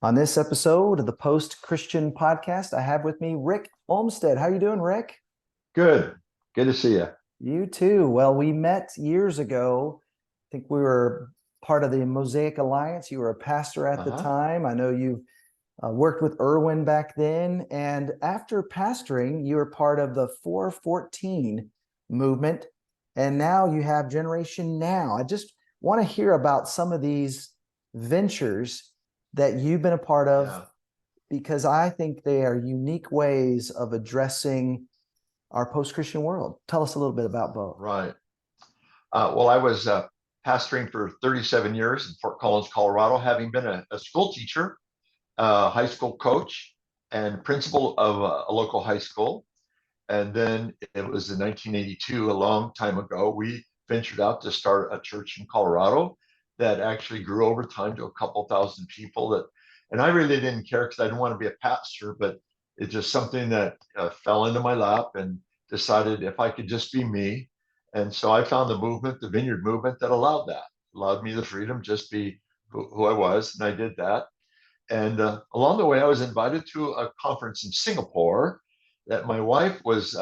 On this episode of the Post Christian Podcast, I have with me Rick Olmstead. How you doing, Rick? Good. Good to see you. You too. Well, we met years ago. I think we were part of the Mosaic Alliance. You were a pastor at the Uh-huh. time. I know you worked with Irwin back then. And after pastoring, you were part of the 414 movement. And now you have Generation Now. I just want to hear about some of these ventures that you've been a part of Yeah. because I think they are unique ways of addressing our post-Christian world. Tell us a little bit about both. Right. Well, I was pastoring for 37 years in Fort Collins, Colorado, having been a school teacher, high school coach, and principal of a local high school. And then it was in 1982, a long time ago, we ventured out to start a church in Colorado that actually grew over time to a couple thousand people. And I really didn't care because I didn't want to be a pastor, but it's just something that fell into my lap and decided if I could just be me. And so I found the movement, the Vineyard movement, that allowed me the freedom just be who I was, and I did that. And along the way, I was invited to a conference in Singapore that my wife was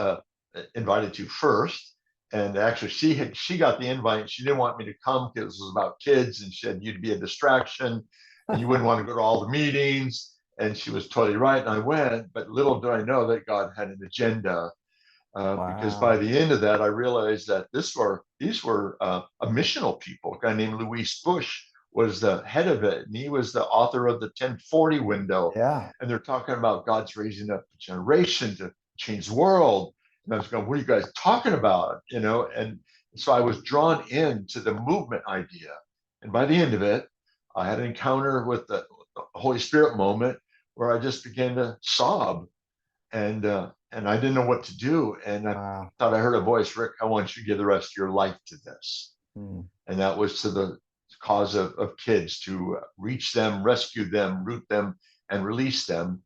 invited to first. And actually, she got the invite. She didn't want me to come because it was about kids, and she said you'd be a distraction, and you wouldn't want to go to all the meetings. And she was totally right, and I went. But little did I know that God had an agenda, because by Wow. the end of that, I realized that these were a missional people. A guy named Luis Bush was the head of it, and he was the author of the 1040 window. Yeah. And they're talking about God's raising up a generation to change the world. And I was going, what are you guys talking about? And so I was drawn into the movement idea. And by the end of it, I had an encounter with the Holy Spirit moment where I just began to sob, and I didn't know what to do. And I Wow. thought I heard a voice, Rick, I want you to give the rest of your life to this. Hmm. And that was to the cause of kids, to reach them, rescue them, root them, and release them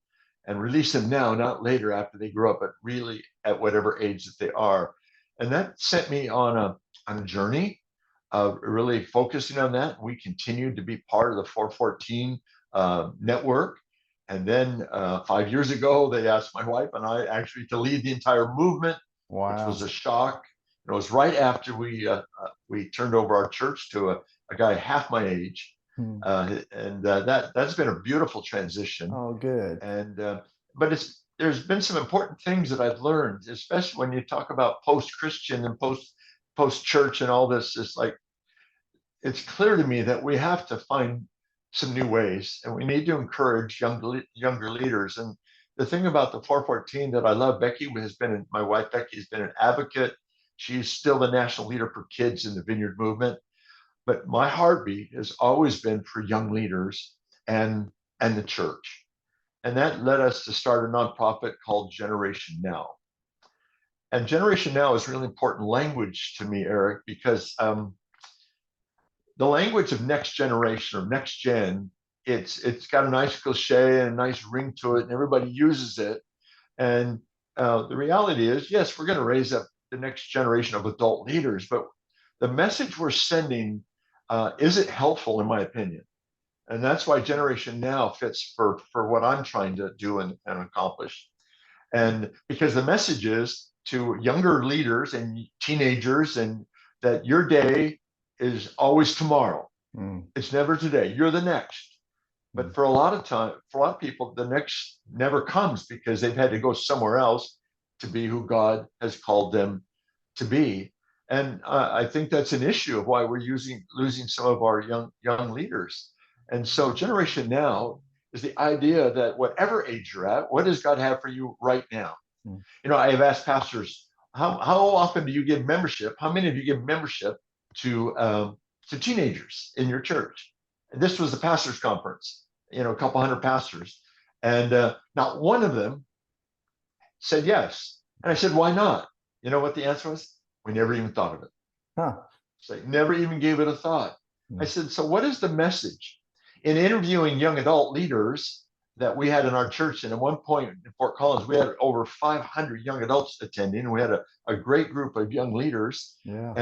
now, not later after they grow up, but really at whatever age that they are. And that sent me on a journey of really focusing on that. We continued to be part of the 414 network. And then 5 years ago, they asked my wife and I actually to lead the entire movement, which was Wow. a shock. And it was right after we turned over our church to a guy half my age, Hmm. and that's been a beautiful transition. Oh, good. And but there's been some important things that I've learned, especially when you talk about post-Christian and post-church and all this. It's like it's clear to me that we have to find some new ways, and we need to encourage younger leaders. And the thing about the 414 that I love, my wife Becky has been an advocate. She's still the national leader for kids in the Vineyard movement. But my heartbeat has always been for young leaders and and the church. And that led us to start a nonprofit called Generation Now. And Generation Now is really important language to me, Eric, because the language of next generation or next gen, it's got a nice cliche and a nice ring to it, and everybody uses it. And the reality is, yes, we're going to raise up the next generation of adult leaders, but the message we're sending isn't helpful, in my opinion. And that's why Generation Now fits for what I'm trying to do and accomplish. And because the message is to younger leaders and teenagers, and that your day is always tomorrow. Hmm. It's never today. You're the next. Hmm. But for a lot of people, the next never comes because they've had to go somewhere else to be who God has called them to be. And I think that's an issue of why we're losing some of our young leaders. And so, Generation Now is the idea that whatever age you're at, what does God have for you right now? Hmm. I have asked pastors, how often do you give membership? How many of you give membership to teenagers in your church? And this was a pastors conference, a couple hundred pastors, and not one of them said yes. And I said, why not? You know what the answer was? We never even thought of it. Huh. So they never even gave it a thought. I Hmm. said, so what is the message? In interviewing young adult leaders that we had in our church, and at one point in Fort Collins, we had over 500 young adults attending. We had a great group of young leaders. Yeah.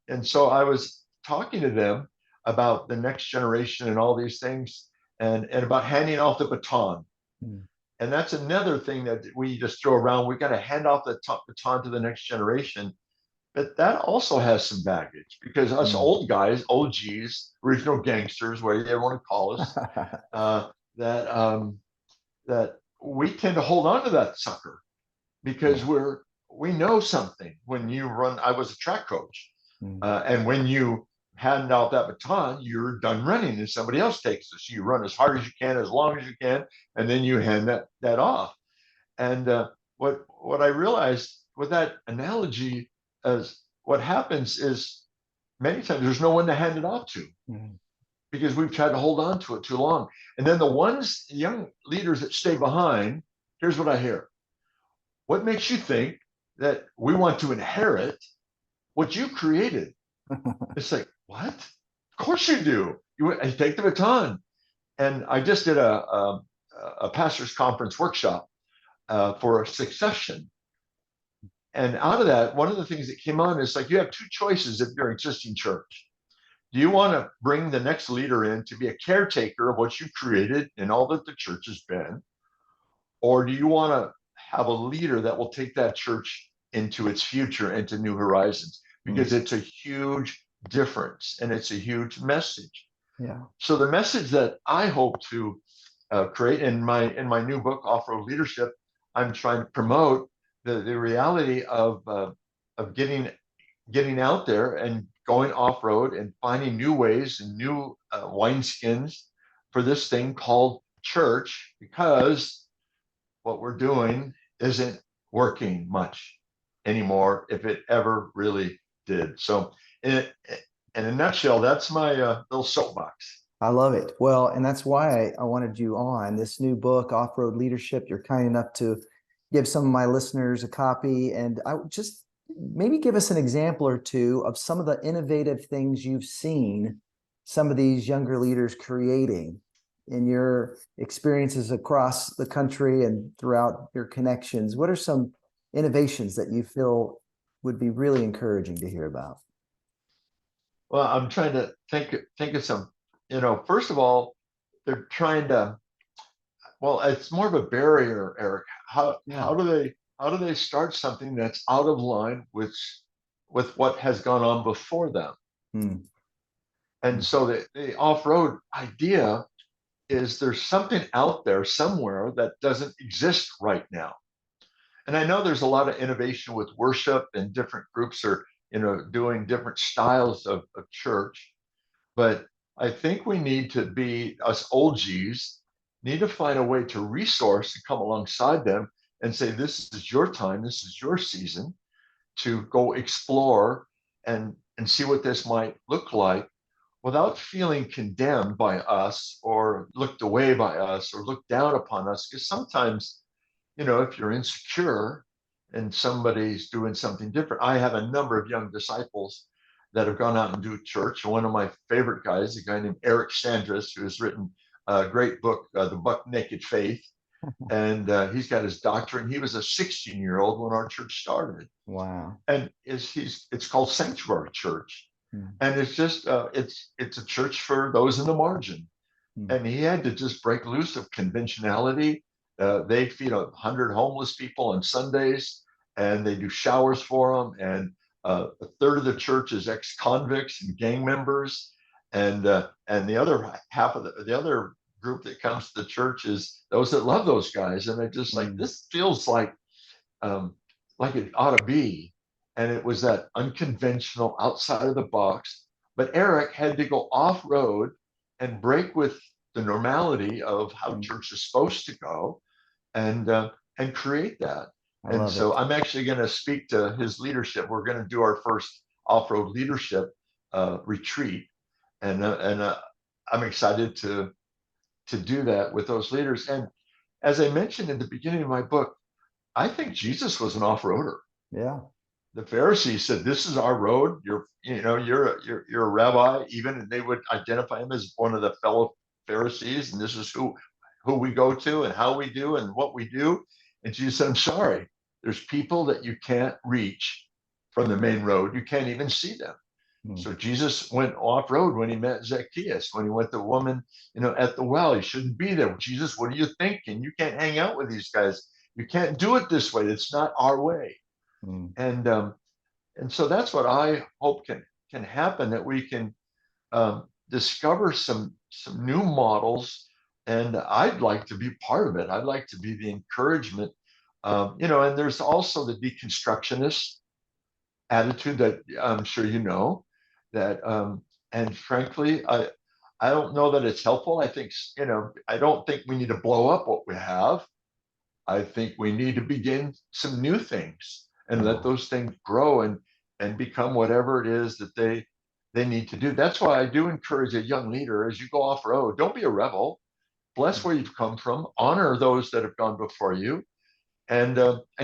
And so I was talking to them about the next generation and all these things. and about handing off the baton. Mm. And that's another thing that we just throw around. We got to hand off the baton to the next generation. But that also has some baggage because us Mm. old guys, OGs, original gangsters, whatever you want to call us, that that we tend to hold on to that sucker because Yeah. we know something. When you run, I was a track coach, Mm. and when you hand out that baton, you're done running, and somebody else takes it. So you run as hard as you can, as long as you can, and then you hand that off. And what I realized with that analogy is what happens is many times there's no one to hand it off to Mm. because we've tried to hold on to it too long. And then the young leaders that stay behind, here's what I hear. What makes you think that we want to inherit what you created? It's like, what? Of course you do. You take the baton. And I just did a pastor's conference workshop for succession. And out of that, one of the things that came on is like you have two choices if you're an existing church. Do you want to bring the next leader in to be a caretaker of what you created and all that the church has been? Or do you want to have a leader that will take that church into its future, into new horizons? Mm. Because it's a huge difference and it's a huge message. Yeah. So the message that I hope to create in my new book, Off-Road Leadership, I'm trying to promote the reality of getting out there and going off road and finding new ways and new wineskins for this thing called church, because what we're doing isn't working much anymore, if it ever really did. So, in a nutshell, that's my little soapbox. I love it. Well, and that's why I wanted you on this new book, Off-Road Leadership. You're kind enough to give some of my listeners a copy. And I would just maybe give us an example or two of some of the innovative things you've seen some of these younger leaders creating in your experiences across the country and throughout your connections. What are some innovations that you feel would be really encouraging to hear about? Well, I'm trying to think of some. First of all, they're trying to. Well, it's more of a barrier, Eric. How Yeah. how do they how do they start something that's out of line with what has gone on before them? Mm. And Mm. so the off-road idea is there's something out there somewhere that doesn't exist right now. And I know there's a lot of innovation with worship and different groups are, doing different styles of church. But I think we need to be, us old G's, need to find a way to resource and come alongside them and say, this is your time, this is your season to go explore and see what this might look like without feeling condemned by us or looked away by us or looked down upon us. Because sometimes, if you're insecure and somebody's doing something different, I have a number of young disciples that have gone out and do church. One of my favorite guys, a guy named Eric Sanders, who has written a great book, The Buck Naked Faith. And he's got his doctorate. He was a 16-year-old when our church started. Wow. And it's called Sanctuary Church. Mm. And it's just, it's a church for those in the margin. Mm. And he had to just break loose of conventionality. They feed 100 homeless people on Sundays, and they do showers for them. And a third of the church is ex-convicts and gang members, and the other half of the other group that comes to the church is those that love those guys. And they're just like, Mm. this feels um, like it ought to be. And it was that unconventional, outside of the box. But Eric had to go off road and break with the normality of how Mm. church is supposed to go, and create that. I And love so it. I'm actually going to speak to his leadership. We're going to do our first off-road leadership retreat, and I'm excited to do that with those leaders. And as I mentioned in the beginning of my book, I think Jesus was an off-roader. Yeah. The Pharisees said, "This is our road. You're a rabbi." Even they would identify him as one of the fellow Pharisees, and this is who we go to and how we do and what we do. And Jesus said, "I'm sorry. There's people that you can't reach from the main road. You can't even see them." Mm, So Jesus went off road when he met Zacchaeus, when he went to the woman, at the well. He shouldn't be there. Jesus, what are you thinking? You can't hang out with these guys. You can't do it this way. It's not our way. mm. And so that's what I hope can happen, that we can discover some new models. And I'd like to be part of it. I'd like to be the encouragement. And there's also the deconstructionist attitude that I'm sure that and frankly, I don't know that it's helpful. I think, I don't think we need to blow up what we have. I think we need to begin some new things and let Yeah. those things grow and become whatever it is that they need to do. That's why I do encourage a young leader, as you go off road, don't be a rebel. Bless where you've come from, honor those that have gone before you, and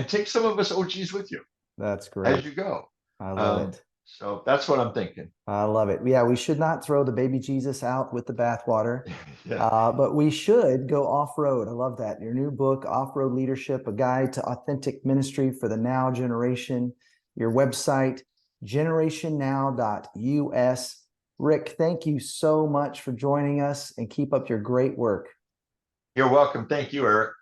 take some of us OGs with you That's as great. you go. I love Um, it. so that's what I'm thinking. I love it. Yeah, we should not throw the baby Jesus out with the bathwater, Yeah. but we should go off road. I love that. Your new book, Off Road Leadership, A Guide to Authentic Ministry for the Now Generation. Your website, generationnow.us. Rick, thank you so much for joining us and keep up your great work. You're welcome. Thank you, Eric.